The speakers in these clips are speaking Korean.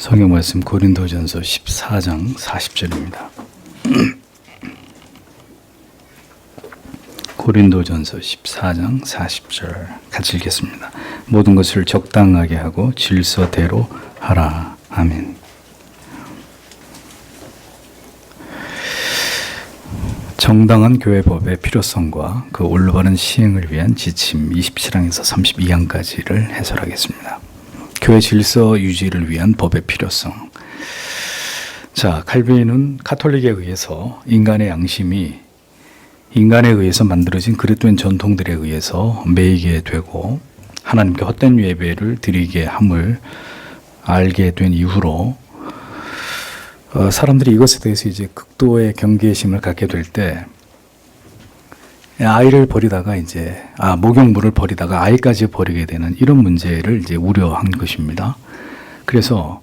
성경 말씀 고린도전서 14장 40절입니다. 고린도전서 14장 40절 같이 읽겠습니다. 모든 것을 적당하게 하고 질서대로 하라. 아멘. 정당한 교회법의 필요성과 그 올바른 시행을 위한 지침 27항에서 32항까지를 해설하겠습니다. 교회 질서 유지를 위한 법의 필요성. 자, 칼빈은 가톨릭에 의해서 인간의 양심이 인간에 의해서 만들어진 그릇된 전통들에 의해서 매이게 되고 하나님께 헛된 예배를 드리게 함을 알게 된 이후로 사람들이 이것에 대해서 이제 극도의 경계심을 갖게 될 때 아이를 버리다가 목욕물을 버리다가 아이까지 버리게 되는 이런 문제를 이제 우려한 것입니다. 그래서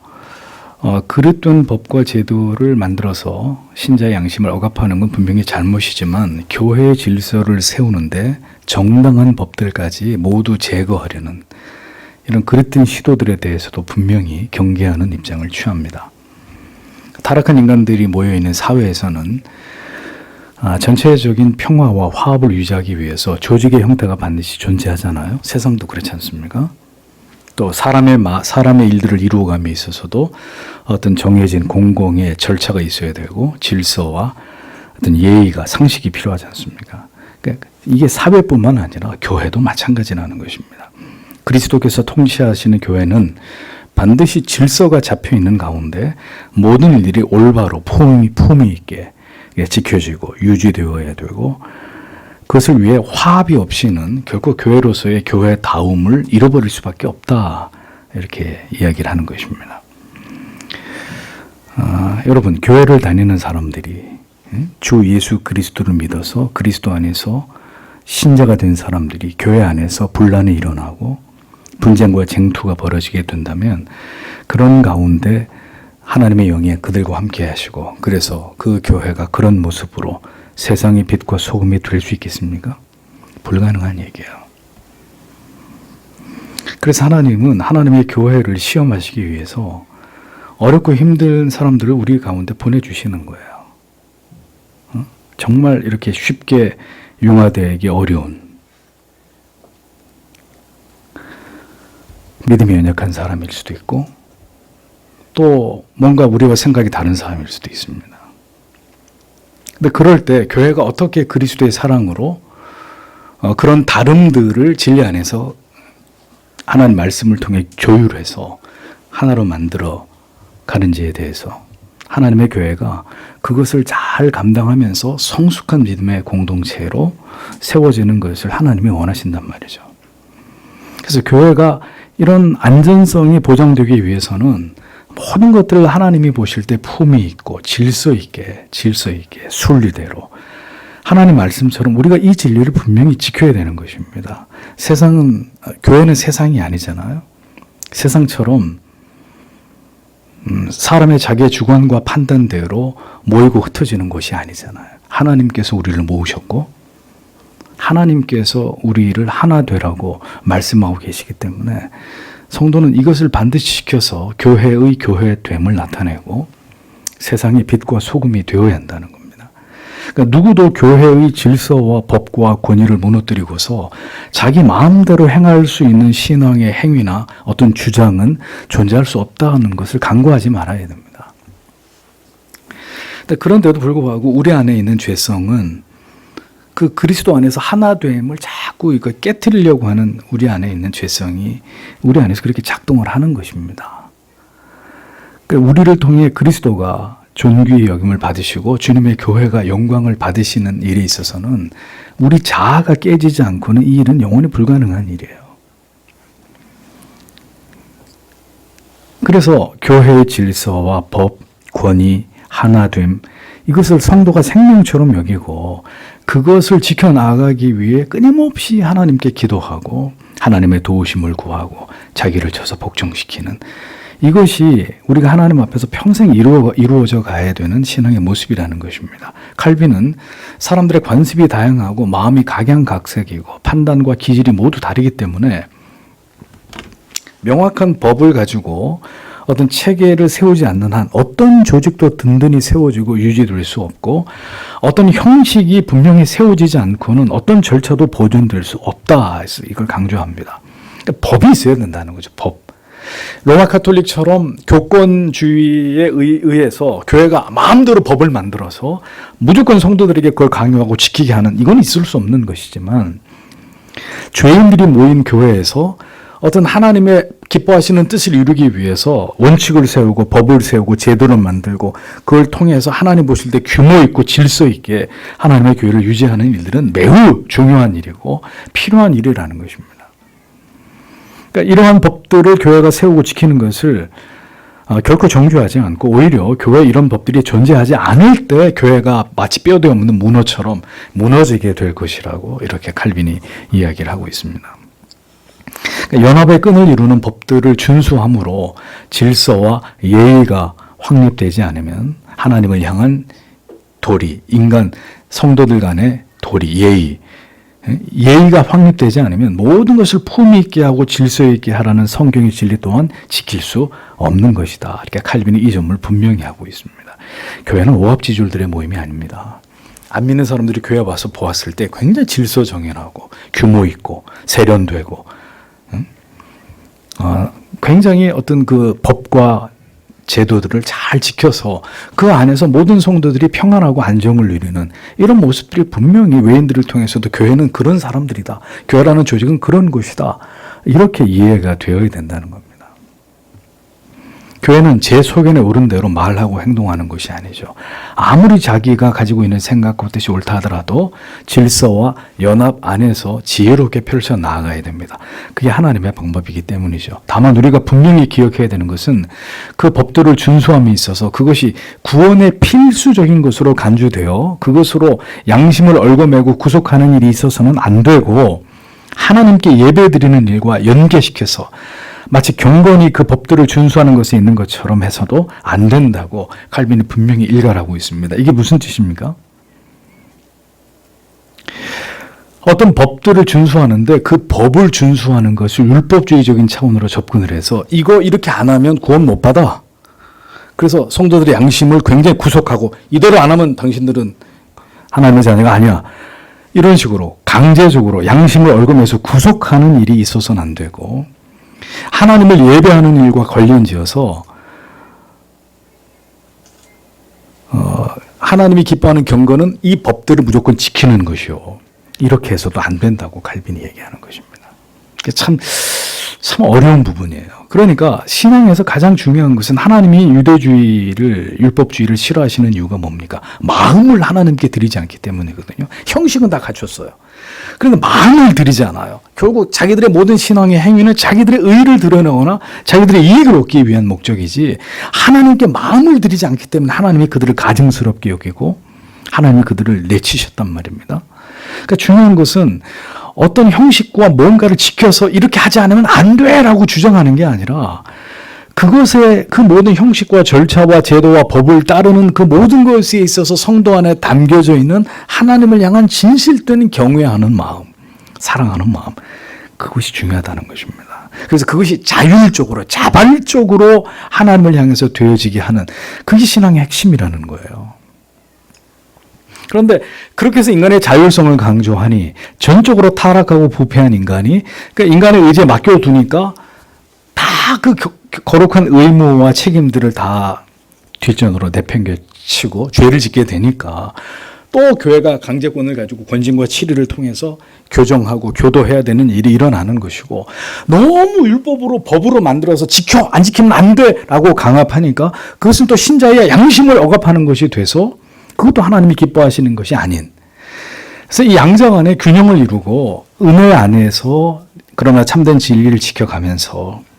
그릇된 법과 제도를 만들어서 신자의 양심을 억압하는 건 분명히 잘못이지만 교회의 질서를 세우는데 정당한 법들까지 모두 제거하려는 이런 그릇된 시도들에 대해서도 분명히 경계하는 입장을 취합니다. 타락한 인간들이 모여있는 사회에서는 전체적인 평화와 화합을 유지하기 위해서 조직의 형태가 반드시 존재하잖아요. 세상도 그렇지 않습니까? 또 사람의 일들을 이루어감에 있어서도 어떤 정해진 공공의 절차가 있어야 되고 질서와 어떤 예의가 상식이 필요하지 않습니까? 그러니까 이게 사회뿐만 아니라 교회도 마찬가지라는 것입니다. 그리스도께서 통치하시는 교회는 반드시 질서가 잡혀 있는 가운데 모든 일들이 올바로 품위 있게 지켜지고 유지되어야 되고 그것을 위해 화합이 없이는 결코 교회로서의 교회다움을 잃어버릴 수밖에 없다. 이렇게 이야기를 하는 것입니다. 여러분, 교회를 다니는 사람들이 주 예수 그리스도를 믿어서 그리스도 안에서 신자가 된 사람들이 교회 안에서 분란이 일어나고 분쟁과 쟁투가 벌어지게 된다면 그런 가운데 하나님의 영이 그들과 함께 하시고 그래서 그 교회가 그런 모습으로 세상의 빛과 소금이 될 수 있겠습니까? 불가능한 얘기예요. 그래서 하나님은 하나님의 교회를 시험하시기 위해서 어렵고 힘든 사람들을 우리 가운데 보내주시는 거예요. 정말 이렇게 쉽게 융화되기 어려운 믿음이 연약한 사람일 수도 있고 또 뭔가 우리와 생각이 다른 사람일 수도 있습니다. 근데 그럴 때 교회가 어떻게 그리스도의 사랑으로 그런 다름들을 진리 안에서 하나님 말씀을 통해 조율해서 하나로 만들어 가는지에 대해서 하나님의 교회가 그것을 잘 감당하면서 성숙한 믿음의 공동체로 세워지는 것을 하나님이 원하신단 말이죠. 그래서 교회가 이런 안전성이 보장되기 위해서는 모든 것들을 하나님이 보실 때 품위 있고 질서 있게 순리대로 하나님 말씀처럼 우리가 이 진리를 분명히 지켜야 되는 것입니다. 교회는 세상이 아니잖아요. 세상처럼 사람의 자기의 주관과 판단대로 모이고 흩어지는 것이 아니잖아요. 하나님께서 우리를 모으셨고 하나님께서 우리를 하나 되라고 말씀하고 계시기 때문에 성도는 이것을 반드시 지켜서 교회의 교회됨을 나타내고 세상의 빛과 소금이 되어야 한다는 겁니다. 그러니까 누구도 교회의 질서와 법과 권위를 무너뜨리고서 자기 마음대로 행할 수 있는 신앙의 행위나 어떤 주장은 존재할 수 없다는 것을 간과하지 말아야 됩니다. 그런데도 불구하고 우리 안에 있는 죄성은 그 그리스도 안에서 하나됨을 자꾸 이거 깨트리려고 하는 우리 안에 있는 죄성이 우리 안에서 그렇게 작동을 하는 것입니다. 그러니까 우리를 통해 그리스도가 존귀의 여김을 받으시고 주님의 교회가 영광을 받으시는 일에 있어서는 우리 자아가 깨지지 않고는 이 일은 영원히 불가능한 일이에요. 그래서 교회의 질서와 법, 권위, 하나됨 이것을 성도가 생명처럼 여기고 그것을 지켜나가기 위해 끊임없이 하나님께 기도하고 하나님의 도우심을 구하고 자기를 쳐서 복종시키는 이것이 우리가 하나님 앞에서 평생 이루어져 가야 되는 신앙의 모습이라는 것입니다. 칼빈은 사람들의 관습이 다양하고 마음이 각양각색이고 판단과 기질이 모두 다르기 때문에 명확한 법을 가지고 어떤 체계를 세우지 않는 한 어떤 조직도 든든히 세워지고 유지될 수 없고 어떤 형식이 분명히 세워지지 않고는 어떤 절차도 보존될 수 없다 해서 이걸 강조합니다. 그러니까 법이 있어야 된다는 거죠. 법. 로마 카톨릭처럼 교권주의에 의해서 교회가 마음대로 법을 만들어서 무조건 성도들에게 그걸 강요하고 지키게 하는 이건 있을 수 없는 것이지만 죄인들이 모인 교회에서 어떤 하나님의 기뻐하시는 뜻을 이루기 위해서 원칙을 세우고 법을 세우고 제도를 만들고 그걸 통해서 하나님 보실 때 규모 있고 질서 있게 하나님의 교회를 유지하는 일들은 매우 중요한 일이고 필요한 일이라는 것입니다. 그러니까 이러한 법들을 교회가 세우고 지키는 것을 결코 정죄하지 않고 오히려 교회에 이런 법들이 존재하지 않을 때 교회가 마치 뼈대 없는 문어처럼 무너지게 될 것이라고 이렇게 칼빈이 이야기를 하고 있습니다. 그러니까 연합의 끈을 이루는 법들을 준수함으로 질서와 예의가 확립되지 않으면 하나님을 향한 도리, 인간 성도들 간의 도리, 예의가 확립되지 않으면 모든 것을 품위 있게 하고 질서 있게 하라는 성경의 진리 또한 지킬 수 없는 것이다. 이렇게 칼빈이 이 점을 분명히 하고 있습니다. 교회는 오합지졸들의 모임이 아닙니다. 안 믿는 사람들이 교회 와서 보았을 때 굉장히 질서정연하고 규모 있고 세련되고 굉장히 어떤 그 법과 제도들을 잘 지켜서 그 안에서 모든 성도들이 평안하고 안정을 누리는 이런 모습들이 분명히 외인들을 통해서도 교회는 그런 사람들이다. 교회라는 조직은 그런 곳이다. 이렇게 이해가 되어야 된다는 겁니다. 교회는 제 소견에 오른 대로 말하고 행동하는 것이 아니죠. 아무리 자기가 가지고 있는 생각과 뜻이 옳다 하더라도 질서와 연합 안에서 지혜롭게 펼쳐 나아가야 됩니다. 그게 하나님의 방법이기 때문이죠. 다만 우리가 분명히 기억해야 되는 것은 그 법들을 준수함에 있어서 그것이 구원의 필수적인 것으로 간주되어 그것으로 양심을 얽어매고 구속하는 일이 있어서는 안 되고 하나님께 예배드리는 일과 연계시켜서 마치 경건이 그 법들을 준수하는 것에 있는 것처럼 해서도 안 된다고 칼빈이 분명히 일갈하고 있습니다. 이게 무슨 뜻입니까? 어떤 법들을 준수하는데 그 법을 준수하는 것을 율법주의적인 차원으로 접근을 해서 이거 이렇게 안 하면 구원 못 받아. 그래서 성도들의 양심을 굉장히 구속하고 이대로 안 하면 당신들은 하나님의 자녀가 아니야. 이런 식으로 강제적으로 양심을 얽어매서 구속하는 일이 있어서는 안 되고 하나님을 예배하는 일과 관련지어서 하나님이 기뻐하는 경건은 이 법들을 무조건 지키는 것이요. 이렇게 해서도 안 된다고 칼빈이 얘기하는 것입니다. 참 어려운 부분이에요. 그러니까 신앙에서 가장 중요한 것은 하나님이 율법주의를 싫어하시는 이유가 뭡니까? 마음을 하나님께 드리지 않기 때문이거든요. 형식은 다 갖췄어요. 그런데 마음을 드리지 않아요. 결국 자기들의 모든 신앙의 행위는 자기들의 의의를 드러내거나 자기들의 이익을 얻기 위한 목적이지 하나님께 마음을 드리지 않기 때문에 하나님이 그들을 가증스럽게 여기고 하나님이 그들을 내치셨단 말입니다. 그러니까 중요한 것은 어떤 형식과 뭔가를 지켜서 이렇게 하지 않으면 안 돼라고 주장하는 게 아니라 그것의 그 모든 형식과 절차와 제도와 법을 따르는 그 모든 것에 있어서 성도 안에 담겨져 있는 하나님을 향한 진실된 경외하는 마음, 사랑하는 마음, 그것이 중요하다는 것입니다. 그래서 그것이 자율적으로 자발적으로 하나님을 향해서 되어지게 하는 그게 신앙의 핵심이라는 거예요. 그런데 그렇게 해서 인간의 자율성을 강조하니 전적으로 타락하고 부패한 인간이 그러니까 인간의 의지에 맡겨두니까 다 그 거룩한 의무와 책임들을 다 뒷전으로 내팽개치고 죄를 짓게 되니까 또 교회가 강제권을 가지고 권징과 치리를 통해서 교정하고 교도해야 되는 일이 일어나는 것이고 너무 율법으로 법으로 만들어서 안 지키면 안 돼라고 강압하니까 그것은 또 신자의 양심을 억압하는 것이 돼서 그것도 하나님이 기뻐하시는 것이 아닌. 그래서 이 양자 간의 균형을 이루고 은혜 안에서 그러나 참된 진리를 지켜가면서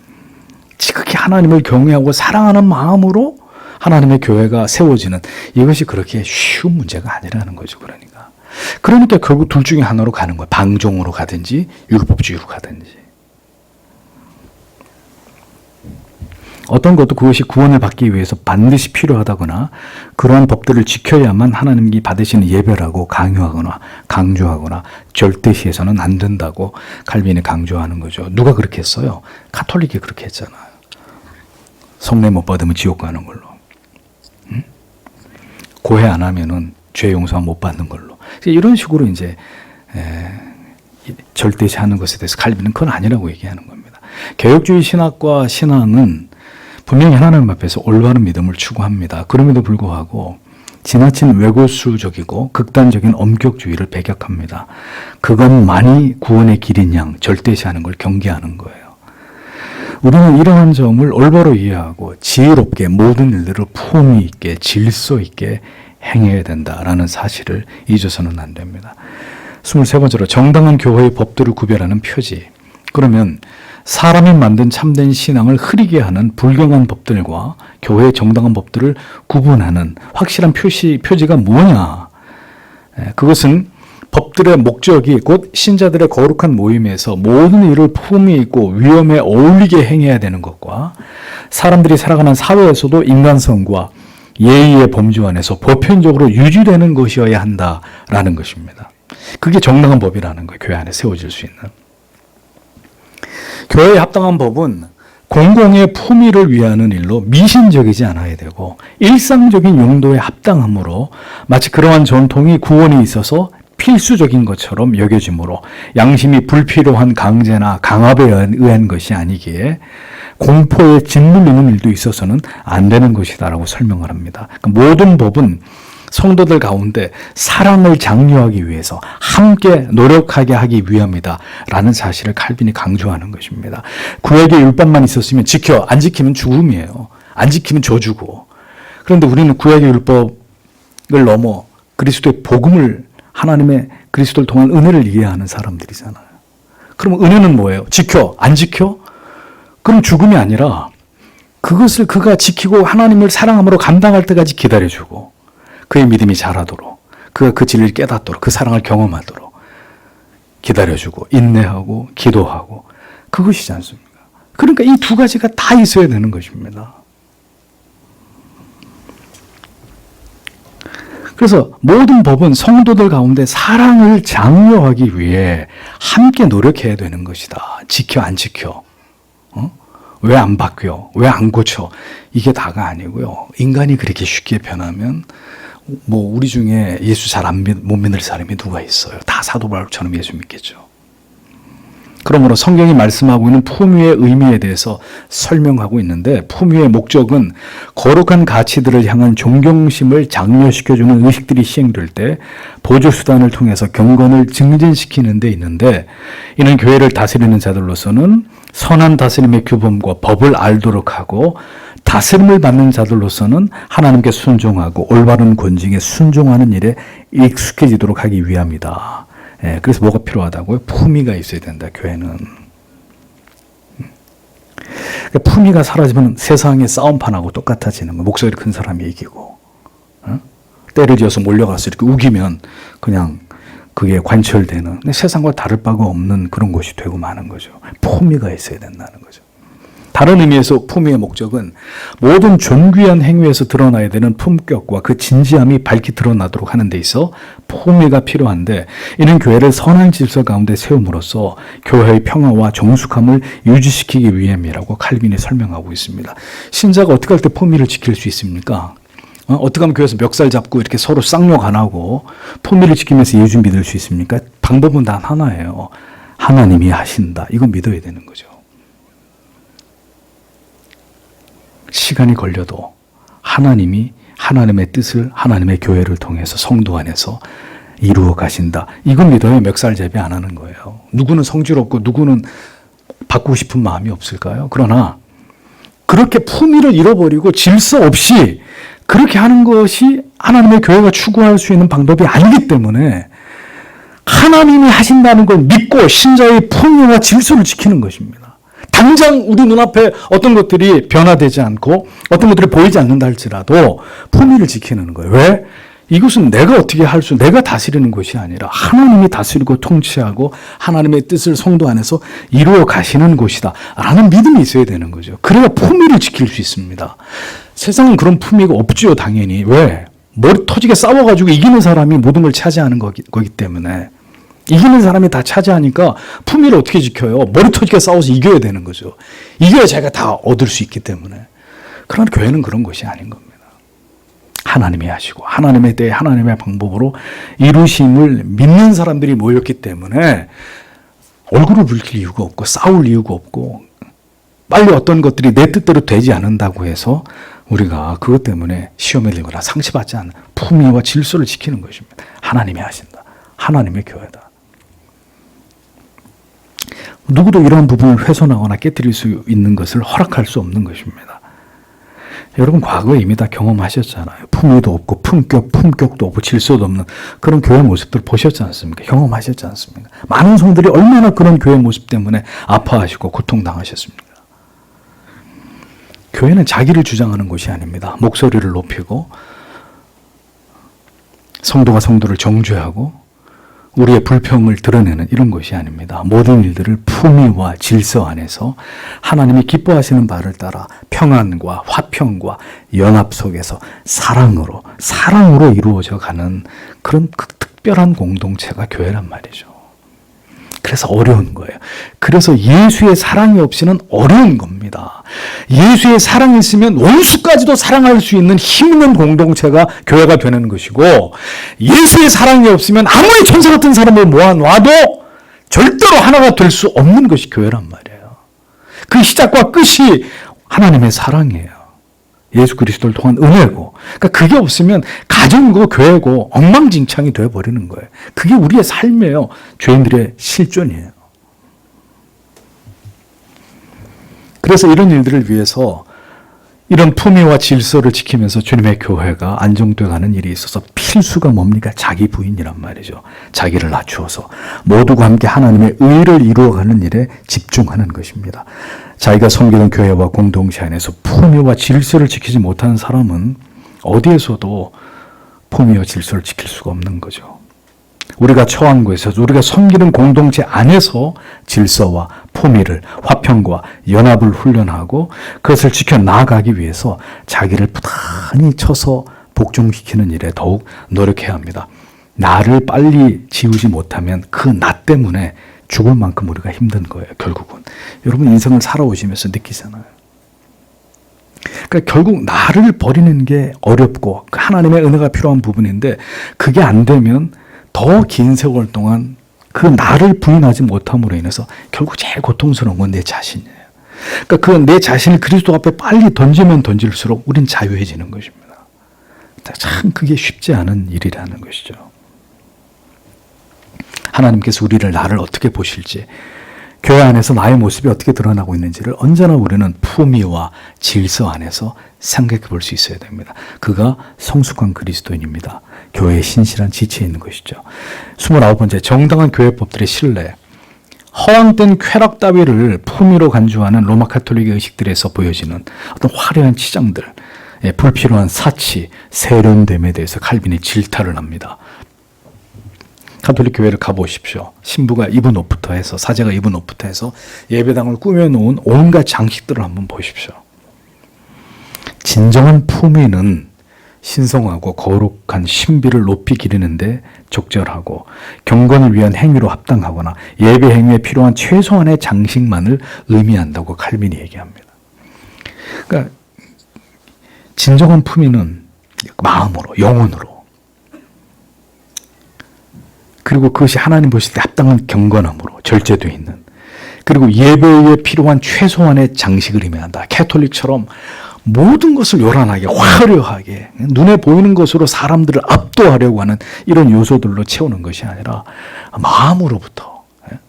지극히 하나님을 경외하고 사랑하는 마음으로 하나님의 교회가 세워지는 이것이 그렇게 쉬운 문제가 아니라는 거죠. 그러니까 결국 둘 중에 하나로 가는 거예요. 방종으로 가든지 율법주의로 가든지. 어떤 것도 그것이 구원을 받기 위해서 반드시 필요하다거나 그러한 법들을 지켜야만 하나님이 받으시는 예배라고 강요하거나 강조하거나 절대시해서는 안 된다고 칼빈이 강조하는 거죠. 누가 그렇게 했어요? 가톨릭이 그렇게 했잖아요. 성례 못 받으면 지옥 가는 걸로. 고해 안 하면은 죄 용서 못 받는 걸로. 이런 식으로 이제 절대시하는 것에 대해서 칼빈은 그건 아니라고 얘기하는 겁니다. 개혁주의 신학과 신앙은 분명히 하나님 앞에서 올바른 믿음을 추구합니다. 그럼에도 불구하고 지나친 외고수적이고 극단적인 엄격주의를 배격합니다. 그것만이 구원의 길인 양 절대시하는 걸 경계하는 거예요. 우리는 이러한 점을 올바로 이해하고 지혜롭게 모든 일들을 품위 있게 질서 있게 행해야 된다라는 사실을 잊어서는 안 됩니다. 23번째로 정당한 교회의 법들을 구별하는 표지. 그러면 사람이 만든 참된 신앙을 흐리게 하는 불경한 법들과 교회의 정당한 법들을 구분하는 확실한 표지가 뭐냐? 그것은 법들의 목적이 곧 신자들의 거룩한 모임에서 모든 일을 품위 있고 위험에 어울리게 행해야 되는 것과 사람들이 살아가는 사회에서도 인간성과 예의의 범주 안에서 보편적으로 유지되는 것이어야 한다라는 것입니다. 그게 정당한 법이라는 거예요. 교회 안에 세워질 수 있는. 교회에 합당한 법은 공공의 품위를 위하는 일로 미신적이지 않아야 되고 일상적인 용도에 합당함으로 마치 그러한 전통이 구원에 있어서 필수적인 것처럼 여겨지므로 양심이 불필요한 강제나 강압에 의한 것이 아니기에 공포에 짓눌리는 일도 있어서는 안 되는 것이다라고 설명을 합니다. 그러니까 모든 법은 성도들 가운데 사랑을 장려하기 위해서 함께 노력하게 하기 위함이다라는 사실을 칼빈이 강조하는 것입니다. 구약의 율법만 있었으면 지켜, 안 지키면 죽음이에요. 안 지키면 저주고. 그런데 우리는 구약의 율법을 넘어 그리스도의 복음을 하나님의 그리스도를 통한 은혜를 이해하는 사람들이잖아요. 그럼 은혜는 뭐예요? 지켜, 안 지켜? 그럼 죽음이 아니라 그것을 그가 지키고 하나님을 사랑함으로 감당할 때까지 기다려주고 그의 믿음이 자라도록 그가 그 진리를 깨닫도록 그 사랑을 경험하도록 기다려주고 인내하고 기도하고 그것이지 않습니까? 그러니까 이 두 가지가 다 있어야 되는 것입니다. 그래서 모든 법은 성도들 가운데 사랑을 장려하기 위해 함께 노력해야 되는 것이다. 지켜 안 지켜? 왜 안 바뀌어? 왜 안 고쳐? 이게 다가 아니고요. 인간이 그렇게 쉽게 변하면 뭐 우리 중에 예수 잘 못 믿을 사람이 누가 있어요? 다 사도 바울처럼 예수 믿겠죠. 그러므로 성경이 말씀하고 있는 품위의 의미에 대해서 설명하고 있는데 품위의 목적은 거룩한 가치들을 향한 존경심을 장려시켜주는 의식들이 시행될 때 보조수단을 통해서 경건을 증진시키는 데 있는데 이는 교회를 다스리는 자들로서는 선한 다스림의 규범과 법을 알도록 하고 다스림을 받는 자들로서는 하나님께 순종하고 올바른 권징에 순종하는 일에 익숙해지도록 하기 위함이다. 그래서 뭐가 필요하다고요? 품위가 있어야 된다, 교회는. 품위가 사라지면 세상의 싸움판하고 똑같아지는 거예요. 목소리 큰 사람이 이기고. 때를 지어서 몰려가서 이렇게 우기면 그냥 그게 관철되는 세상과 다를 바가 없는 그런 것이 되고 마는 거죠. 품위가 있어야 된다는 거죠. 다른 의미에서 품위의 목적은 모든 존귀한 행위에서 드러나야 되는 품격과 그 진지함이 밝히 드러나도록 하는 데 있어 품위가 필요한데 이는 교회를 선한 질서 가운데 세움으로써 교회의 평화와 정숙함을 유지시키기 위함이라고 칼빈이 설명하고 있습니다. 신자가 어떻게 할 때 품위를 지킬 수 있습니까? 어떻게 하면 교회에서 멱살 잡고 이렇게 서로 쌍욕 안 하고 품위를 지키면서 예수 믿을 수 있습니까? 방법은 단 하나예요. 하나님이 하신다. 이거 믿어야 되는 거죠. 시간이 걸려도 하나님이 하나님의 뜻을 하나님의 교회를 통해서 성도 안에서 이루어 가신다. 이건 믿어야 멱살잡이 안 하는 거예요. 누구는 성질없고 누구는 바꾸고 싶은 마음이 없을까요? 그러나 그렇게 품위를 잃어버리고 질서 없이 그렇게 하는 것이 하나님의 교회가 추구할 수 있는 방법이 아니기 때문에 하나님이 하신다는 걸 믿고 신자의 품위와 질서를 지키는 것입니다. 당장 우리 눈앞에 어떤 것들이 변화되지 않고 어떤 것들이 보이지 않는다 할지라도 품위를 지키는 거예요. 왜? 이것은 내가 어떻게 내가 다스리는 것이 아니라 하나님이 다스리고 통치하고 하나님의 뜻을 성도 안에서 이루어 가시는 곳이다 라는 믿음이 있어야 되는 거죠. 그래야 품위를 지킬 수 있습니다. 세상은 그런 품위가 없죠, 당연히. 왜? 머리 터지게 싸워가지고 이기는 사람이 모든 걸 차지하는 거기 때문에. 이기는 사람이 다 차지하니까 품위를 어떻게 지켜요? 머리 터지게 싸워서 이겨야 되는 거죠. 이겨야 자기가 다 얻을 수 있기 때문에. 그러나 교회는 그런 것이 아닌 겁니다. 하나님이 하시고 하나님에 대해 하나님의 방법으로 이루심을 믿는 사람들이 모였기 때문에 얼굴을 붉힐 이유가 없고 싸울 이유가 없고 빨리 어떤 것들이 내 뜻대로 되지 않는다고 해서 우리가 그것 때문에 시험에 들거나 상처받지 않는 품위와 질서를 지키는 것입니다. 하나님이 하신다. 하나님의 교회다. 누구도 이런 부분을 훼손하거나 깨뜨릴 수 있는 것을 허락할 수 없는 것입니다. 여러분 과거에 이미 다 경험하셨잖아요. 품위도 없고 품격도 없고 질서도 없는 그런 교회 모습들 보셨지 않습니까? 경험하셨지 않습니까? 많은 성들이 얼마나 그런 교회 모습 때문에 아파하시고 고통당하셨습니까? 교회는 자기를 주장하는 곳이 아닙니다. 목소리를 높이고 성도가 성도를 정죄하고 우리의 불평을 드러내는 이런 것이 아닙니다. 모든 일들을 품위와 질서 안에서 하나님이 기뻐하시는 바를 따라 평안과 화평과 연합 속에서 사랑으로 이루어져 가는 그런 특별한 공동체가 교회란 말이죠. 그래서 어려운 거예요. 그래서 예수의 사랑이 없이는 어려운 겁니다. 예수의 사랑이 있으면 원수까지도 사랑할 수 있는 힘 있는 공동체가 교회가 되는 것이고, 예수의 사랑이 없으면 아무리 천사 같은 사람을 모아놔도 절대로 하나가 될 수 없는 것이 교회란 말이에요. 그 시작과 끝이 하나님의 사랑이에요. 예수 그리스도를 통한 은혜고, 그러니까 그게 없으면 가정이고 교회고 엉망진창이 되어버리는 거예요. 그게 우리의 삶이에요. 죄인들의 실존이에요. 그래서 이런 일들을 위해서 이런 품위와 질서를 지키면서 주님의 교회가 안정되어 가는 일이 있어서 필수가 뭡니까? 자기 부인이란 말이죠. 자기를 낮추어서 모두가 함께 하나님의 의를 이루어가는 일에 집중하는 것입니다. 자기가 섬기는 교회와 공동체 안에서 품위와 질서를 지키지 못하는 사람은 어디에서도 품위와 질서를 지킬 수가 없는 거죠. 우리가 처한 곳에서 우리가 섬기는 공동체 안에서 질서와 품위를 화평과 연합을 훈련하고 그것을 지켜나가기 위해서 자기를 부단히 쳐서 복종시키는 일에 더욱 노력해야 합니다. 나를 빨리 지우지 못하면 그 나 때문에 죽을 만큼 우리가 힘든 거예요. 결국은. 여러분 인생을 살아오시면서 느끼잖아요. 그러니까 결국 나를 버리는 게 어렵고 하나님의 은혜가 필요한 부분인데 그게 안 되면 더 긴 세월 동안 그 나를 부인하지 못함으로 인해서 결국 제일 고통스러운 건 내 자신이에요. 그러니까 그 내 자신을 그리스도 앞에 빨리 던지면 던질수록 우린 자유해지는 것입니다. 참 그게 쉽지 않은 일이라는 것이죠. 하나님께서 나를 어떻게 보실지, 교회 안에서 나의 모습이 어떻게 드러나고 있는지를 언제나 우리는 품위와 질서 안에서 생각해 볼 수 있어야 됩니다. 그가 성숙한 그리스도인입니다. 교회의 신실한 지체에 있는 것이죠. 29번째, 정당한 교회법들의 신뢰. 허황된 쾌락 따위를 품위로 간주하는 로마 카톨릭의 의식들에서 보여지는 어떤 화려한 치장들, 불필요한 사치, 세련됨에 대해서 칼빈이 질타를 합니다. 카톨릭 교회를 가보십시오. 신부가 입은 옷부터 해서, 사제가 입은 옷부터 해서 예배당을 꾸며놓은 온갖 장식들을 한번 보십시오. 진정한 품위는 신성하고 거룩한 신비를 높이 기리는데 적절하고 경건을 위한 행위로 합당하거나 예배 행위에 필요한 최소한의 장식만을 의미한다고 칼빈이 얘기합니다. 그러니까 진정한 품위는 마음으로, 영혼으로, 그리고 그것이 하나님 보실 때 합당한 경건함으로 절제되어 있는, 그리고 예배에 필요한 최소한의 장식을 의미한다. 캐톨릭처럼 모든 것을 요란하게 화려하게 눈에 보이는 것으로 사람들을 압도하려고 하는 이런 요소들로 채우는 것이 아니라 마음으로부터, 그러니까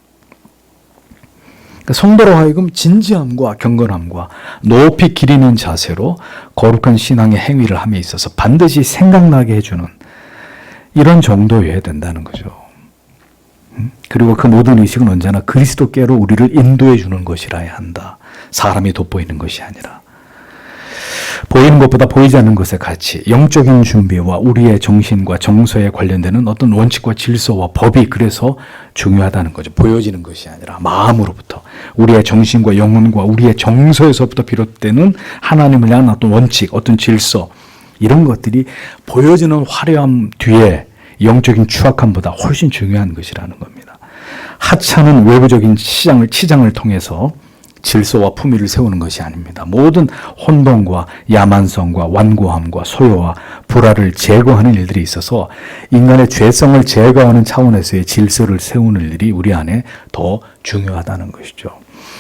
성도로 하여금 진지함과 경건함과 높이 기리는 자세로 거룩한 신앙의 행위를 함에 있어서 반드시 생각나게 해주는 이런 정도여야 된다는 거죠. 그리고 그 모든 의식은 언제나 그리스도께로 우리를 인도해 주는 것이라야 한다. 사람이 돋보이는 것이 아니라. 보이는 것보다 보이지 않는 것의 가치, 영적인 준비와 우리의 정신과 정서에 관련되는 어떤 원칙과 질서와 법이 그래서 중요하다는 거죠. 보여지는 것이 아니라 마음으로부터, 우리의 정신과 영혼과 우리의 정서에서부터 비롯되는 하나님을 향한 어떤 원칙, 어떤 질서, 이런 것들이 보여지는 화려함 뒤에 영적인 추악함보다 훨씬 중요한 것이라는 겁니다. 하찮은 외부적인 치장을 통해서 질서와 품위를 세우는 것이 아닙니다. 모든 혼동과 야만성과 완고함과 소요와 불화를 제거하는 일들이 있어서 인간의 죄성을 제거하는 차원에서의 질서를 세우는 일이 우리 안에 더 중요하다는 것이죠.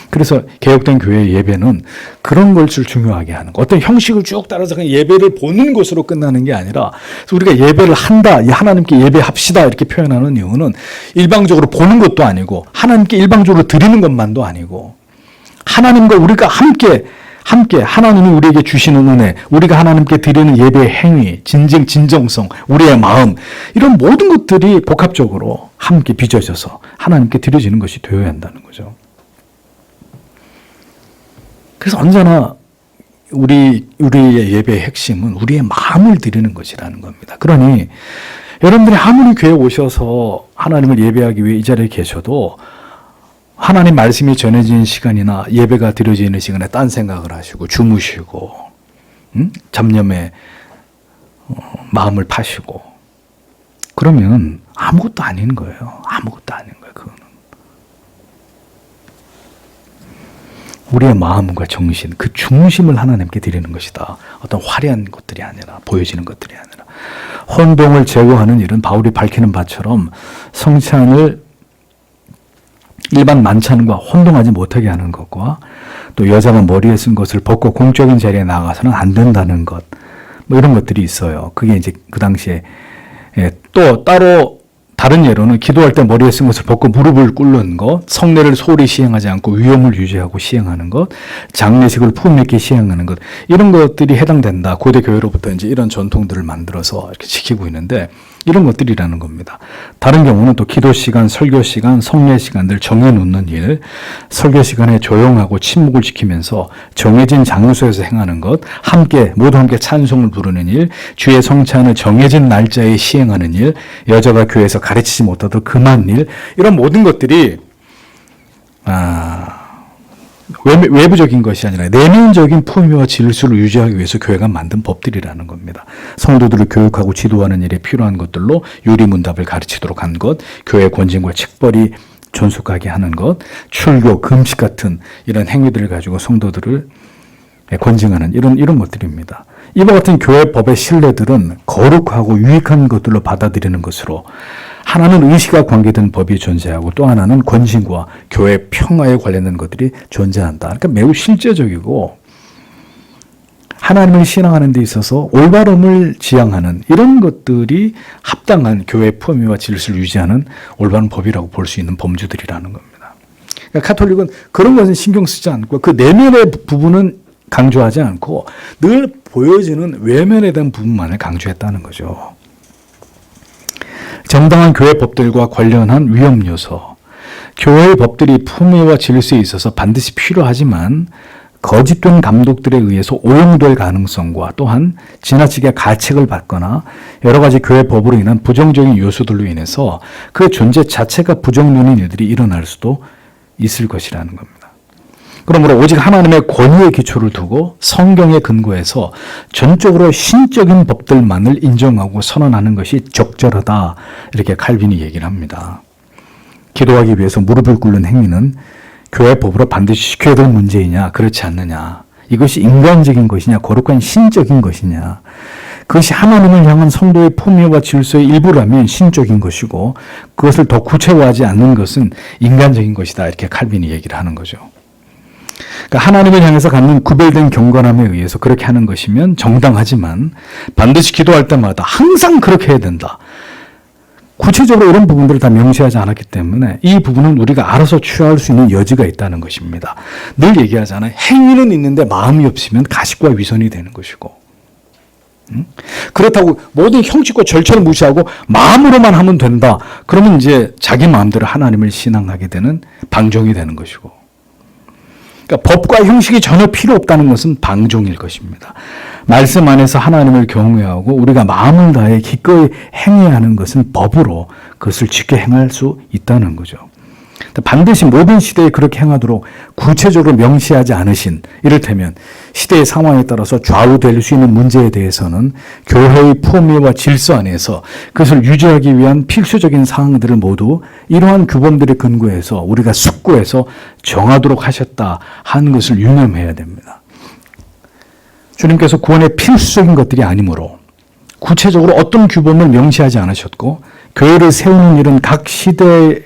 그래서 개혁된 교회의 예배는 그런 것을 중요하게 하는 것. 어떤 형식을 쭉 따라서 그냥 예배를 보는 것으로 끝나는 게 아니라 우리가 예배를 한다, 하나님께 예배합시다 이렇게 표현하는 이유는 일방적으로 보는 것도 아니고 하나님께 일방적으로 드리는 것만도 아니고 하나님과 우리가 함께 하나님이 우리에게 주시는 은혜, 우리가 하나님께 드리는 예배의 행위, 진정성, 우리의 마음 이런 모든 것들이 복합적으로 함께 빚어져서 하나님께 드려지는 것이 되어야 한다는 거죠. 그래서 언제나 우리의 예배의 핵심은 우리의 마음을 드리는 것이라는 겁니다. 그러니 여러분들이 아무리 교회에 오셔서 하나님을 예배하기 위해 이 자리에 계셔도 하나님 말씀이 전해지는 시간이나 예배가 드려지는 시간에 딴 생각을 하시고 주무시고 잡념에 마음을 파시고 그러면 아무것도 아닌 거예요. 아무것도 아닌 거예요. 그거는. 우리의 마음과 정신, 그 중심을 하나님께 드리는 것이다. 어떤 화려한 것들이 아니라 보여지는 것들이 아니라 혼동을 제거하는 일은 바울이 밝히는 바처럼 성찬을 일반 만찬과 혼동하지 못하게 하는 것과 또 여자가 머리에 쓴 것을 벗고 공적인 자리에 나가서는 안 된다는 것, 뭐 이런 것들이 있어요. 그게 이제 그 당시에 또 따로 다른 예로는 기도할 때 머리에 쓴 것을 벗고 무릎을 꿇는 것, 성례를 소홀히 시행하지 않고 위엄을 유지하고 시행하는 것, 장례식을 품위 있게 시행하는 것, 이런 것들이 해당된다. 고대 교회로부터 이제 이런 전통들을 만들어서 이렇게 지키고 있는데 이런 것들이라는 겁니다. 다른 경우는 또 기도 시간, 설교 시간, 성례 시간들 정해놓는 일, 설교 시간에 조용하고 침묵을 지키면서 정해진 장소에서 행하는 것, 모두 함께 찬송을 부르는 일, 주의 성찬을 정해진 날짜에 시행하는 일, 여자가 교회에서 가르치지 못하도록 금한 일, 이런 모든 것들이 외부적인 것이 아니라 내면적인 품위와 질서를 유지하기 위해서 교회가 만든 법들이라는 겁니다. 성도들을 교육하고 지도하는 일에 필요한 것들로 유리문답을 가르치도록 한 것, 교회 권징과 책벌이 존속하게 하는 것, 출교, 금식 같은 이런 행위들을 가지고 성도들을 권징하는 이런 것들입니다. 이와 같은 교회 법의 신뢰들은 거룩하고 유익한 것들로 받아들이는 것으로 하나는 의식과 관계된 법이 존재하고 또 하나는 권징과 교회 평화에 관련된 것들이 존재한다. 그러니까 매우 실제적이고 하나님을 신앙하는 데 있어서 올바름을 지향하는 이런 것들이 합당한 교회 품위와 질서를 유지하는 올바른 법이라고 볼 수 있는 범주들이라는 겁니다. 그러니까 카톨릭은 그런 것은 신경 쓰지 않고 그 내면의 부분은 강조하지 않고 늘 보여지는 외면에 대한 부분만을 강조했다는 거죠. 정당한 교회 법들과 관련한 위험 요소, 교회의 법들이 품위와 질서에 있어서 반드시 필요하지만 거짓된 감독들에 의해서 오용될 가능성과 또한 지나치게 가책을 받거나 여러 가지 교회 법으로 인한 부정적인 요소들로 인해서 그 존재 자체가 부정론인 일들이 일어날 수도 있을 것이라는 겁니다. 그러므로 오직 하나님의 권위의 기초를 두고 성경에 근거해서 전적으로 신적인 법들만을 인정하고 선언하는 것이 적절하다. 이렇게 칼빈이 얘기를 합니다. 기도하기 위해서 무릎을 꿇는 행위는 교회 법으로 반드시 지켜야 될 문제이냐 그렇지 않느냐. 이것이 인간적인 것이냐 거룩한 신적인 것이냐. 그것이 하나님을 향한 성도의 품위와 질서의 일부라면 신적인 것이고 그것을 더 구체화하지 않는 것은 인간적인 것이다. 이렇게 칼빈이 얘기를 하는 거죠. 그러니까 하나님을 향해서 갖는 구별된 경건함에 의해서 그렇게 하는 것이면 정당하지만 반드시 기도할 때마다 항상 그렇게 해야 된다. 구체적으로 이런 부분들을 다 명시하지 않았기 때문에 이 부분은 우리가 알아서 취할 수 있는 여지가 있다는 것입니다. 늘 얘기하잖아요. 행위는 있는데 마음이 없으면 가식과 위선이 되는 것이고 그렇다고 모든 형식과 절차를 무시하고 마음으로만 하면 된다. 그러면 이제 자기 마음대로 하나님을 신앙하게 되는 방종이 되는 것이고 그러니까 법과 형식이 전혀 필요 없다는 것은 방종일 것입니다. 말씀 안에서 하나님을 경외하고 우리가 마음을 다해 기꺼이 행해야 하는 것은 법으로 그것을 지켜 행할 수 있다는 거죠. 반드시 모든 시대에 그렇게 행하도록 구체적으로 명시하지 않으신, 이를테면 시대의 상황에 따라서 좌우될 수 있는 문제에 대해서는 교회의 품위와 질서 안에서 그것을 유지하기 위한 필수적인 사항들을 모두 이러한 규범들에 근거해서 우리가 숙고해서 정하도록 하셨다 하는 것을 유념해야 됩니다. 주님께서 구원의 필수적인 것들이 아니므로 구체적으로 어떤 규범을 명시하지 않으셨고, 교회를 세우는 일은 각 시대의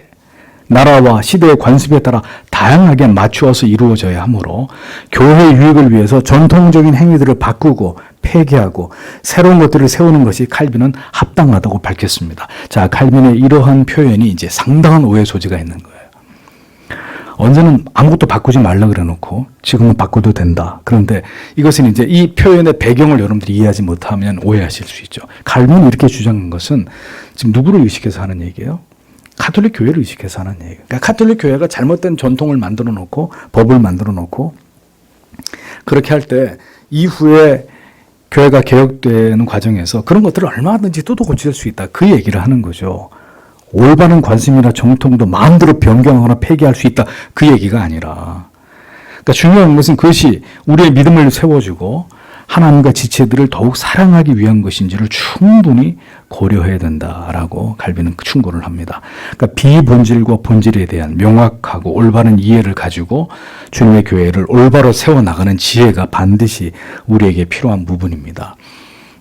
나라와 시대의 관습에 따라 다양하게 맞추어서 이루어져야 하므로 교회의 유익을 위해서 전통적인 행위들을 바꾸고 폐기하고 새로운 것들을 세우는 것이 칼빈은 합당하다고 밝혔습니다. 자, 칼빈의 이러한 표현이 이제 상당한 오해 소지가 있는 거예요. 언제는 아무것도 바꾸지 말라 그래 놓고 지금은 바꿔도 된다. 그런데 이것은 이제 이 표현의 배경을 여러분들이 이해하지 못하면 오해하실 수 있죠. 칼빈이 이렇게 주장한 것은 지금 누구를 의식해서 하는 얘기예요? 가톨릭 교회를 의식해서 하는 얘기예요. 그러니까 가톨릭 교회가 잘못된 전통을 만들어 놓고 법을 만들어 놓고 그렇게 할 때 이후에 교회가 개혁되는 과정에서 그런 것들을 얼마든지 또 고칠 수 있다. 그 얘기를 하는 거죠. 올바른 관습이나 정통도 마음대로 변경하거나 폐기할 수 있다. 그 얘기가 아니라. 그러니까 중요한 것은 그것이 우리의 믿음을 세워주고 하나님과 지체들을 더욱 사랑하기 위한 것인지를 충분히 고려해야 된다라고 칼빈은 충고를 합니다. 그러니까 비본질과 본질에 대한 명확하고 올바른 이해를 가지고 주님의 교회를 올바로 세워나가는 지혜가 반드시 우리에게 필요한 부분입니다.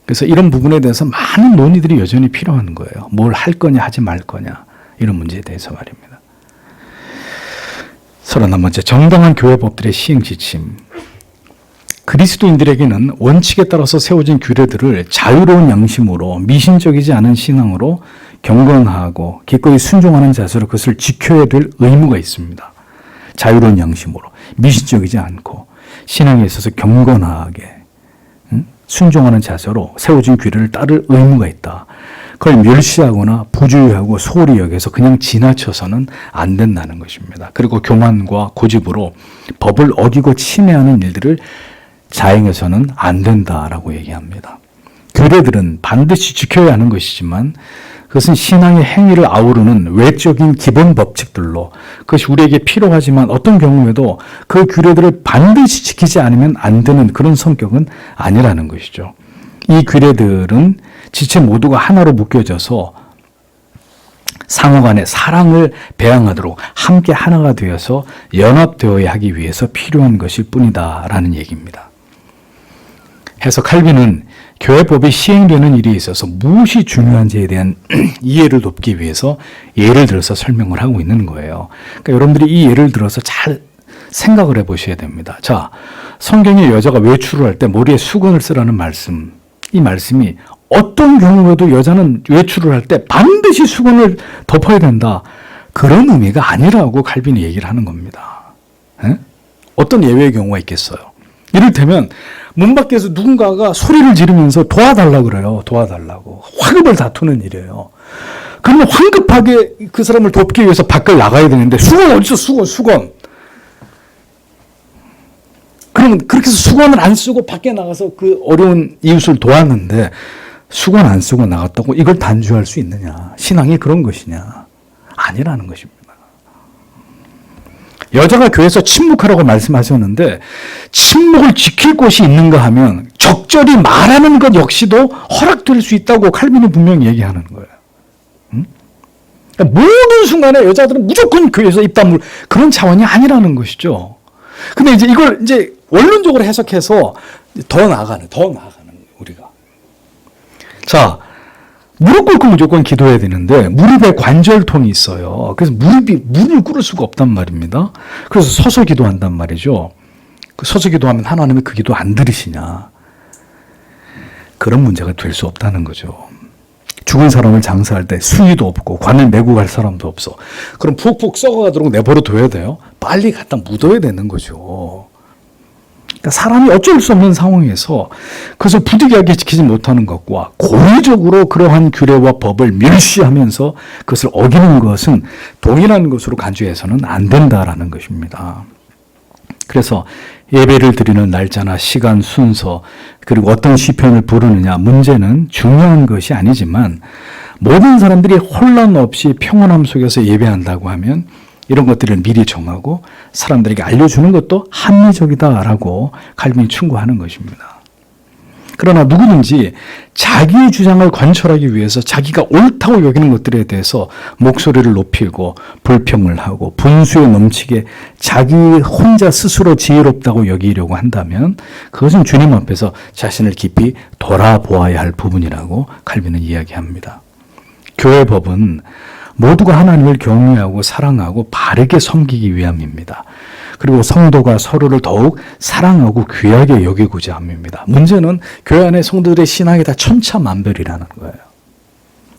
그래서 이런 부분에 대해서 많은 논의들이 여전히 필요한 거예요. 뭘 할 거냐 하지 말 거냐 이런 문제에 대해서 말입니다. 31번째, 정당한 교회법들의 시행 지침. 그리스도인들에게는 원칙에 따라서 세워진 규례들을 자유로운 양심으로 미신적이지 않은 신앙으로 경건하고 기꺼이 순종하는 자세로 그것을 지켜야 될 의무가 있습니다. 자유로운 양심으로 미신적이지 않고 신앙에 있어서 경건하게 순종하는 자세로 세워진 규례를 따를 의무가 있다. 그걸 멸시하거나 부주의하고 소홀히 여겨서 그냥 지나쳐서는 안 된다는 것입니다. 그리고 교만과 고집으로 법을 어기고 침해하는 일들을 자행해서는 안 된다라고 얘기합니다. 규례들은 반드시 지켜야 하는 것이지만 그것은 신앙의 행위를 아우르는 외적인 기본 법칙들로 그것이 우리에게 필요하지만 어떤 경우에도 그 규례들을 반드시 지키지 않으면 안 되는 그런 성격은 아니라는 것이죠. 이 규례들은 지체 모두가 하나로 묶여져서 상호 간의 사랑을 배양하도록 함께 하나가 되어서 연합되어야 하기 위해서 필요한 것일 뿐이다라는 얘기입니다. 해서 칼빈은 교회법이 시행되는 일에 있어서 무엇이 중요한지에 대한 이해를 돕기 위해서 예를 들어서 설명을 하고 있는 거예요. 그러니까 여러분들이 이 예를 들어서 잘 생각을 해보셔야 됩니다. 자, 성경에 여자가 외출을 할 때 머리에 수건을 쓰라는 말씀, 이 말씀이 어떤 경우에도 여자는 외출을 할 때 반드시 수건을 덮어야 된다. 그런 의미가 아니라고 칼빈이 얘기를 하는 겁니다. 에? 어떤 예외의 경우가 있겠어요? 이를테면 문 밖에서 누군가가 소리를 지르면서 도와달라고 그래요. 도와달라고. 화급을 다투는 일이에요. 그러면 황급하게 그 사람을 돕기 위해서 밖을 나가야 되는데 수건 어디서 수건. 그러면 그렇게 해서 수건을 안 쓰고 밖에 나가서 그 어려운 이웃을 도왔는데 수건 안 쓰고 나갔다고 이걸 단죄할 수 있느냐. 신앙이 그런 것이냐. 아니라는 것입니다. 여자가 교회에서 침묵하라고 말씀하셨는데 침묵을 지킬 곳이 있는가 하면 적절히 말하는 것 역시도 허락될 수 있다고 칼빈이 분명히 얘기하는 거예요. 그러니까 모든 순간에 여자들은 무조건 교회에서 입 다물 그런 차원이 아니라는 것이죠. 근데 이제 이걸 이제 원론적으로 해석해서 더 나아가는 거예요, 우리가. 자, 무릎 꿇고 무조건 기도해야 되는데 무릎에 관절통이 있어요. 그래서 무릎을 꿇을 수가 없단 말입니다. 그래서 서서 기도한단 말이죠. 서서 기도하면 하나님이 그 기도 안 들으시냐. 그런 문제가 될 수 없다는 거죠. 죽은 사람을 장사할 때 수의도 없고 관을 메고 갈 사람도 없어. 그럼 푹푹 썩어가도록 내버려 둬야 돼요? 빨리 갖다 묻어야 되는 거죠. 그러니까 사람이 어쩔 수 없는 상황에서 그것을 부득이하게 지키지 못하는 것과 고의적으로 그러한 규례와 법을 멸시하면서 그것을 어기는 것은 동일한 것으로 간주해서는 안 된다라는 것입니다. 그래서 예배를 드리는 날짜나 시간, 순서, 그리고 어떤 시편을 부르느냐 문제는 중요한 것이 아니지만 모든 사람들이 혼란 없이 평온함 속에서 예배한다고 하면 이런 것들을 미리 정하고 사람들에게 알려주는 것도 합리적이다라고 칼빈이 충고하는 것입니다. 그러나 누구든지 자기의 주장을 관철하기 위해서 자기가 옳다고 여기는 것들에 대해서 목소리를 높이고 불평을 하고 분수에 넘치게 자기 혼자 스스로 지혜롭다고 여기려고 한다면 그것은 주님 앞에서 자신을 깊이 돌아보아야 할 부분이라고 칼빈은 이야기합니다. 교회 법은 모두가 하나님을 경외하고 사랑하고 바르게 섬기기 위함입니다. 그리고 성도가 서로를 더욱 사랑하고 귀하게 여기고자 함입니다. 문제는 교회 안에 성도들의 신앙이 다 천차만별이라는 거예요.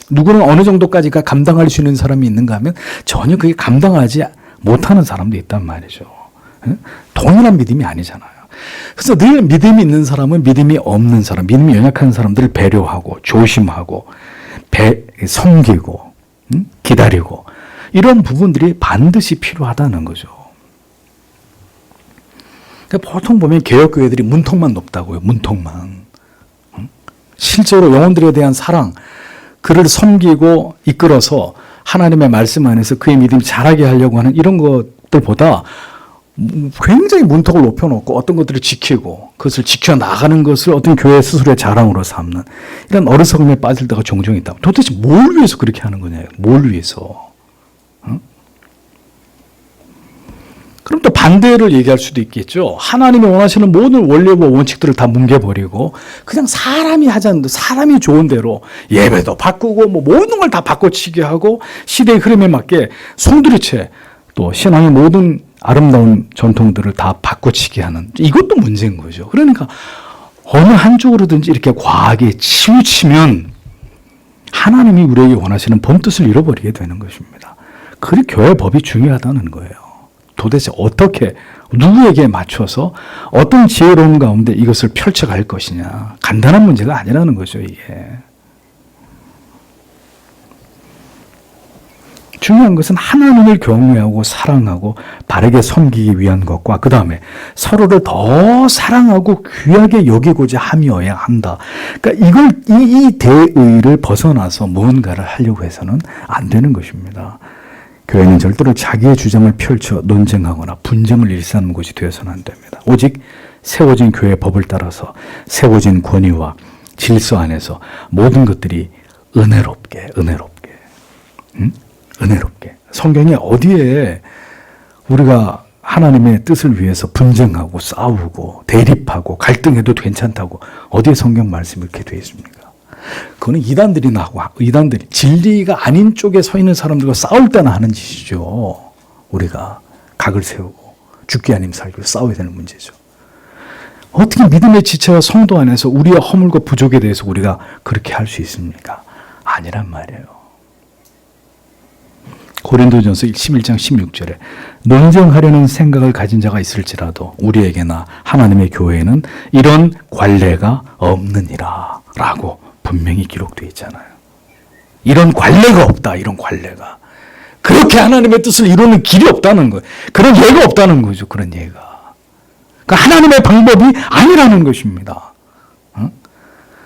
누구는 어느 정도까지가 감당할 수 있는 사람이 있는가 하면 전혀 그게 감당하지 못하는 사람도 있단 말이죠. 동일한 믿음이 아니잖아요. 그래서 늘 믿음이 있는 사람은 믿음이 없는 사람, 믿음이 연약한 사람들을 배려하고 조심하고 섬기고 기다리고 이런 부분들이 반드시 필요하다는 거죠. 그러니까 보통 보면 개혁교회들이 문턱만 높다고요. 문턱만. 실제로 영혼들에 대한 사랑, 그를 섬기고 이끌어서 하나님의 말씀 안에서 그의 믿음이 자라게 하려고 하는 이런 것들보다 굉장히 문턱을 높여놓고 어떤 것들을 지키고 그것을 지켜나가는 것을 어떤 교회 스스로의 자랑으로 삼는 이런 어리석음에 빠질 때가 종종 있다. 도대체 뭘 위해서 그렇게 하는 거냐? 뭘 위해서? 그럼 또 반대를 얘기할 수도 있겠죠. 하나님이 원하시는 모든 원리와 원칙들을 다 뭉개버리고 그냥 사람이 하자는 대로 사람이 좋은 대로 예배도 바꾸고 뭐 모든 걸 다 바꿔치기 하고 시대의 흐름에 맞게 송두리째 또 신앙의 모든 아름다운 전통들을 다 바꿔치기 하는 이것도 문제인 거죠. 그러니까 어느 한쪽으로든지 이렇게 과하게 치우치면 하나님이 우리에게 원하시는 본뜻을 잃어버리게 되는 것입니다. 그래 교회 법이 중요하다는 거예요. 도대체 어떻게 누구에게 맞춰서 어떤 지혜로운 가운데 이것을 펼쳐갈 것이냐. 간단한 문제가 아니라는 거죠. 이게. 중요한 것은 하나님을 경외하고 사랑하고 바르게 섬기기 위한 것과 그 다음에 서로를 더 사랑하고 귀하게 여기고자 함이어야 한다. 그러니까 이 대의를 벗어나서 무언가를 하려고 해서는 안 되는 것입니다. 교회는 절대로 자기의 주장을 펼쳐 논쟁하거나 분쟁을 일삼는 곳이 되어서는 안 됩니다. 오직 세워진 교회의 법을 따라서 세워진 권위와 질서 안에서 모든 것들이 은혜롭게 성경에 어디에 우리가 하나님의 뜻을 위해서 분쟁하고 싸우고 대립하고 갈등해도 괜찮다고 어디에 성경 말씀이 이렇게 되어 있습니까? 그거는 이단들이 진리가 아닌 쪽에 서 있는 사람들과 싸울 때나 하는 짓이죠. 우리가 각을 세우고 죽기 아님 살기로 싸워야 되는 문제죠. 어떻게 믿음의 지체와 성도 안에서 우리의 허물과 부족에 대해서 우리가 그렇게 할 수 있습니까? 아니란 말이에요. 고린도전서 11장 16절에 논쟁하려는 생각을 가진 자가 있을지라도 우리에게나 하나님의 교회에는 이런 관례가 없느니라 라고 분명히 기록되어 있잖아요. 이런 관례가 없다. 이런 관례가. 그렇게 하나님의 뜻을 이루는 길이 없다는 거예요. 그런 예가 없다는 거죠. 그런 예가. 그러니까 하나님의 방법이 아니라는 것입니다.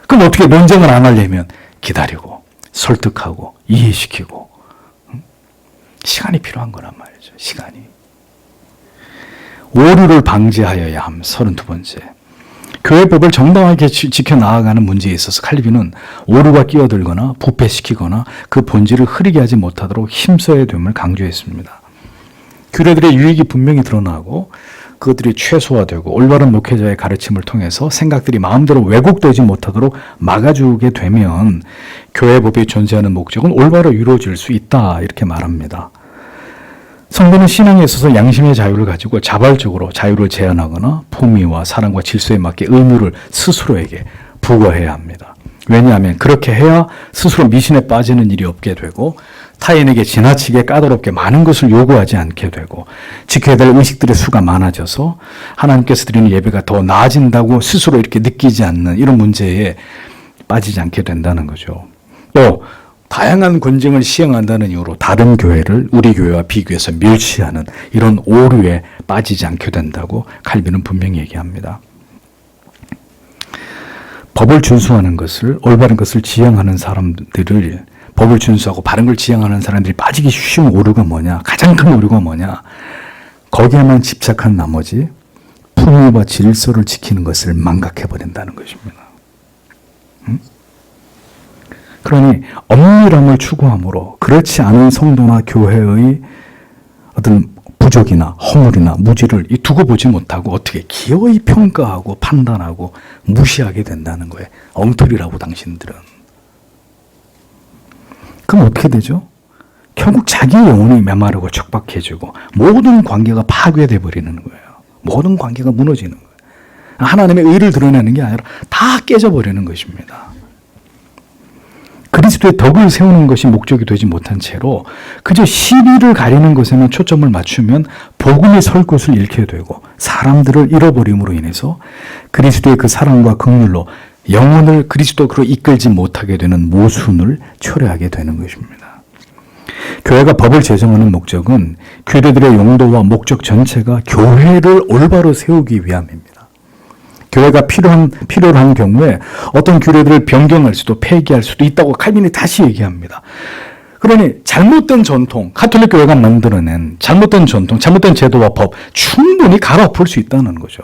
그럼 어떻게 논쟁을 안 하려면 기다리고 설득하고 이해시키고 시간이 필요한 거란 말이죠. 시간이. 오류를 방지하여야 함. 32번째. 교회 법을 정당하게 지켜나가는 문제에 있어서 칼빈은 오류가 끼어들거나 부패시키거나 그 본질을 흐리게 하지 못하도록 힘써야 됨을 강조했습니다. 교회들의 유익이 분명히 드러나고 그것들이 최소화되고 올바른 목회자의 가르침을 통해서 생각들이 마음대로 왜곡되지 못하도록 막아주게 되면 교회 법이 존재하는 목적은 올바로 이루어질 수 있다 이렇게 말합니다. 성도는 신앙에 있어서 양심의 자유를 가지고 자발적으로 자유를 제한하거나 품위와 사랑과 질서에 맞게 의무를 스스로에게 부과해야 합니다. 왜냐하면 그렇게 해야 스스로 미신에 빠지는 일이 없게 되고 타인에게 지나치게 까다롭게 많은 것을 요구하지 않게 되고 지켜야 될 의식들의 수가 많아져서 하나님께서 드리는 예배가 더 나아진다고 스스로 이렇게 느끼지 않는 이런 문제에 빠지지 않게 된다는 거죠. 또 다양한 권징을 시행한다는 이유로 다른 교회를 우리 교회와 비교해서 멸시하는 이런 오류에 빠지지 않게 된다고 칼빈은 분명히 얘기합니다. 법을 준수하는 것을 올바른 것을 지향하는 사람들을 법을 준수하고 바른 걸 지향하는 사람들이 빠지기 쉬운 오류가 뭐냐? 가장 큰 오류가 뭐냐? 거기에만 집착한 나머지 품위와 질서를 지키는 것을 망각해버린다는 것입니다. 그러니 엄밀함을 추구함으로 그렇지 않은 성도나 교회의 어떤 부족이나 허물이나 무지를 두고 보지 못하고 어떻게 기어이 평가하고 판단하고 무시하게 된다는 거예요. 엉터리라고 당신들은. 그럼 어떻게 되죠? 결국 자기 영혼이 메마르고 척박해지고 모든 관계가 파괴돼 버리는 거예요. 모든 관계가 무너지는 거예요. 하나님의 의를 드러내는 게 아니라 다 깨져버리는 것입니다. 그리스도의 덕을 세우는 것이 목적이 되지 못한 채로 그저 시비를 가리는 것에만 초점을 맞추면 복음이 설 곳을 잃게 되고 사람들을 잃어버림으로 인해서 그리스도의 그 사랑과 긍휼로 영혼을 그리스도로 이끌지 못하게 되는 모순을 초래하게 되는 것입니다. 교회가 법을 제정하는 목적은 교회들의 용도와 목적 전체가 교회를 올바로 세우기 위함입니다. 교회가 필요로 한 경우에 어떤 규례들을 변경할 수도 폐기할 수도 있다고 칼빈이 다시 얘기합니다. 그러니 잘못된 전통, 가톨릭 교회가 만들어낸 잘못된 전통, 잘못된 제도와 법 충분히 갈아엎을 수 있다는 거죠.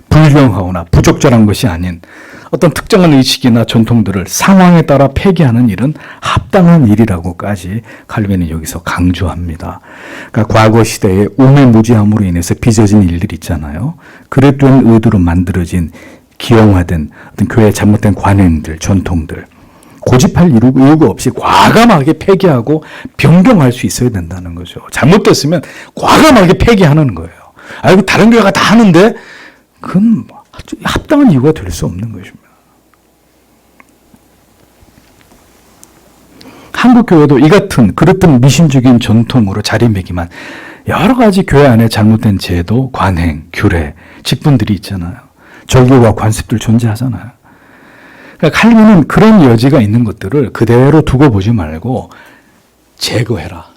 불경하거나 부적절한 것이 아닌 어떤 특정한 의식이나 전통들을 상황에 따라 폐기하는 일은 합당한 일이라고까지 칼빈이 여기서 강조합니다. 그러니까 과거 시대의 우매무지함으로 인해서 빚어진 일들 있잖아요. 그릇된 의도로 만들어진 기형화된 어떤 교회의 잘못된 관행들, 전통들 고집할 이유가 없이 과감하게 폐기하고 변경할 수 있어야 된다는 거죠. 잘못됐으면 과감하게 폐기하는 거예요. 아이고 다른 교회가 다 하는데 그건 합당한 이유가 될 수 없는 것입니다. 한국 교회도 이 같은 그릇된 미신적인 전통으로 자리매김한 여러 가지 교회 안에 잘못된 제도, 관행, 규례, 직분들이 있잖아요. 절교와 관습들 존재하잖아요. 그러니까 칼빈은 그런 여지가 있는 것들을 그대로 두고 보지 말고 제거해라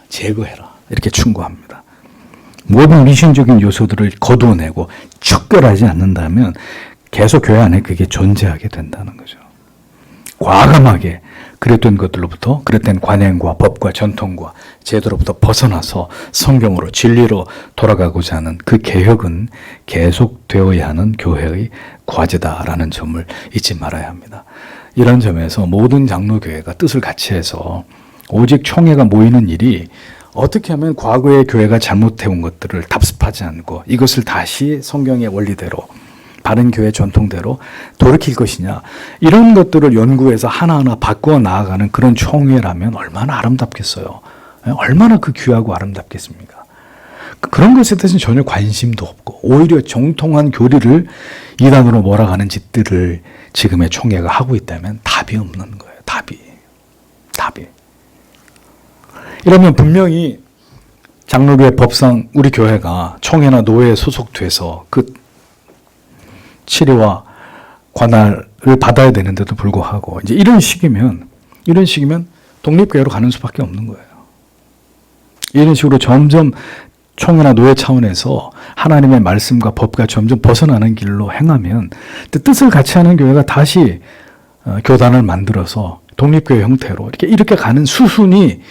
이렇게 충고합니다. 모든 미신적인 요소들을 거두어내고 척결하지 않는다면 계속 교회 안에 그게 존재하게 된다는 거죠. 과감하게 그랬던 것들로부터 그랬던 관행과 법과 전통과 제도로부터 벗어나서 성경으로 진리로 돌아가고자 하는 그 개혁은 계속되어야 하는 교회의 과제다라는 점을 잊지 말아야 합니다. 이런 점에서 모든 장로교회가 뜻을 같이 해서 오직 총회가 모이는 일이 어떻게 하면 과거의 교회가 잘못해온 것들을 답습하지 않고 이것을 다시 성경의 원리대로 바른 교회 전통대로 돌이킬 것이냐 이런 것들을 연구해서 하나하나 바꾸어 나아가는 그런 총회라면 얼마나 아름답겠어요. 얼마나 그 귀하고 아름답겠습니까. 그런 것에 대해서는 전혀 관심도 없고 오히려 정통한 교리를 이단으로 몰아가는 짓들을 지금의 총회가 하고 있다면 답이 없는 거예요. 답이. 이러면 분명히 장로교회 법상 우리 교회가 총회나 노회에 소속돼서 그 치료와 관할을 받아야 되는데도 불구하고 이제 이런 식이면 독립교회로 가는 수밖에 없는 거예요. 이런 식으로 점점 총회나 노회 차원에서 하나님의 말씀과 법과 점점 벗어나는 길로 행하면 뜻을 같이 하는 교회가 다시 교단을 만들어서 독립교회 형태로 이렇게 가는 수순이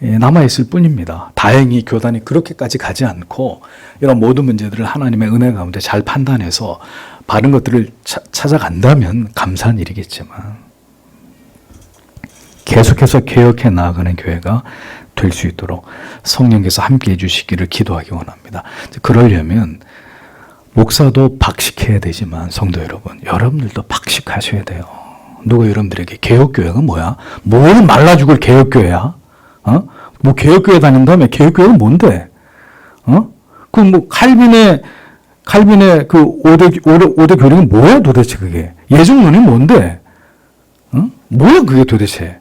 남아있을 뿐입니다. 다행히 교단이 그렇게까지 가지 않고 이런 모든 문제들을 하나님의 은혜 가운데 잘 판단해서 바른 것들을 찾아간다면 감사한 일이겠지만 계속해서 개혁해 나아가는 교회가 될 수 있도록 성령께서 함께해 주시기를 기도하기 원합니다. 그러려면 목사도 박식해야 되지만 성도 여러분, 여러분들도 박식하셔야 돼요. 누가 여러분들에게 개혁교회가 뭐야? 뭘 말라 죽을 개혁교회야? 뭐 개혁교회 다닌다며 개혁교회가 뭔데? 그 뭐 칼빈의 그 5대 교리는 뭐야 도대체 그게? 예정론이 뭔데? 뭐야 그게 도대체?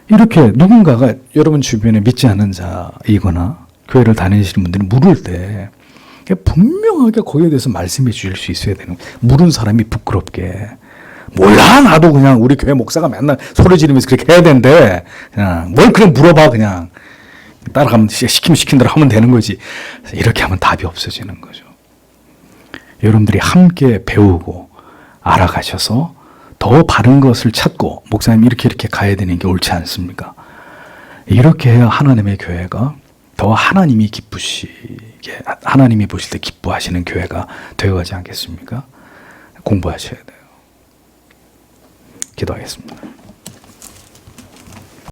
이렇게 누군가가 여러분 주변에 믿지 않는 자이거나 교회를 다니시는 분들이 물을 때 분명하게 거기에 대해서 말씀해 주실 수 있어야 되는 거예요. 물은 사람이 부끄럽게. 몰라 나도 그냥 우리 교회 목사가 맨날 소리 지르면서 그렇게 해야 되는데 그냥 뭘 그냥 물어봐 그냥 따라가면 시킨 대로 하면 되는 거지. 이렇게 하면 답이 없어지는 거죠. 여러분들이 함께 배우고 알아가셔서 더 바른 것을 찾고 목사님 이렇게 가야 되는 게 옳지 않습니까? 이렇게 해야 하나님의 교회가 더 하나님이 기쁘시게, 하나님이 보실 때 기뻐하시는 교회가 되어가지 않겠습니까? 공부하셔야 돼요. 기도하겠습니다.